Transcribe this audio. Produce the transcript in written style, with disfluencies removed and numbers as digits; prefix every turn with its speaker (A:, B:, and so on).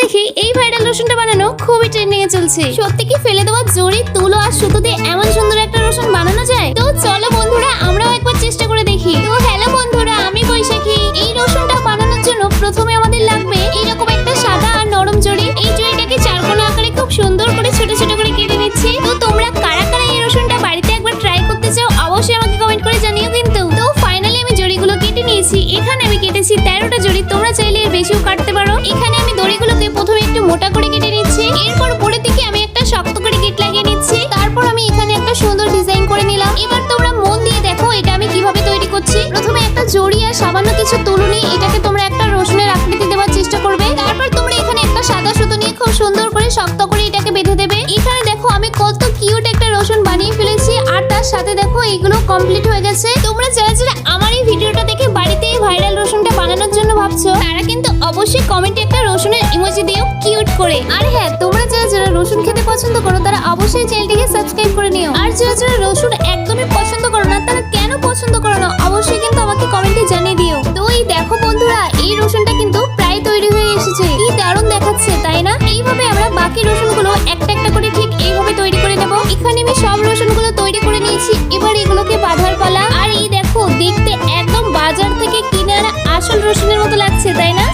A: দেখি এই ভাইরাল রসুনটা বানানো খুবই ট্রেন্ডিং এ চলছে। সত্যি কি ফেলে দেওয়া জড়ি, তুলো আর সুতো দিয়ে এমন সুন্দর একটা রসুন বানানো যায়? তো চলো বন্ধুরা আমরাও একবার চেষ্টা করে দেখি। তো হ্যালো বন্ধুরা, আমি বৈশাখী। এই রসুনটা বানানোর জন্য প্রথমে আমাদের লাগবে এইরকম একটা সাদা আর নরম জড়ি। এই জড়িটাকে চারকোনা আকারে খুব সুন্দর করে ছোট ছোট করে কেটে নিচ্ছি। তো তোমরা কারা কারা এই রসুনটা বাড়িতে একবার ট্রাই করতে চাও অবশ্যই আমাকে কমেন্ট করে জানিও কিন্তু। তো ফাইনালি আমি জড়িগুলো কেটে নিয়েছি। এখানে আমি কেটেছি 13টা জড়ি, তোমরা চাইলে এর বেশিও কাটতে পারো। এখানে আমি দড়িগুলোকে প্রথমে একটু মোটা করে কেটে নিচ্ছি, এরপর উপরের দিকে আমি একটা শক্ত করে গিট লাগিয়ে নিচ্ছি। তারপর আমি এখানে একটা সুন্দর ডিজাইন করে নিলাম। এবার তোমরা মন দিয়ে দেখো এটা আমি কিভাবে তৈরি করছি। প্রথমে একটা জড়ি আর সামান্য কিছু তুলো নিয়ে এটাকে তোমরা একটা রসুনের আকৃতি দেওয়ার চেষ্টা করবে। তারপর তোমরা এখানে একটা সাদা সুতো নিয়ে খুব সুন্দর করে শক্ত করে এটাকে বেঁধে দেবে। এখানে দেখো আমি কত কিউট একটা রসুন বানিয়ে ফেলেছি, আর তার সাথে দেখো এইগুলো কমপ্লিট হয়ে গেছে। তোমরা যারা যারা আমার এই ভিডিওটা দেখে বাড়িতে এই ভাইরাল রসুনটা বানানোর জন্য ভাবছো, তারা কিন্তু অবশ্যই কমেন্টে একটা রসুনের ইমোজি দিও কিউট করে। আর হ্যাঁ, তোমরা যারা যারা রসুন খেতে পছন্দ করো তারা অবশ্যই চ্যানেলটিকে সাবস্ক্রাইব করে নিও। আর যারা যারা রসুন একদমই পছন্দ করো না, তারা কেন পছন্দ করো না অবশ্যই কিন্তু আমাকে কমেন্টে জানিয়ে দিও। তো এই দেখো বন্ধুরা, এই রসুনটা কিন্তু প্রায় তৈরি হয়ে এসেছে। কি দারুণ দেখাচ্ছে তাই না? এইভাবে আমরা বাকি রসুনগুলো একটা একটা করে ঠিক এইভাবে তৈরি করে নেব। এখানে আমি সব রসুনগুলো তৈরি করে নিয়েছি, এবার এগুলোকে বাঁধার পালা। আর এই দেখো, দেখতে একদম বাজার থেকে কিনে আনা আসল রসুনের মতো লাগছে তাই না?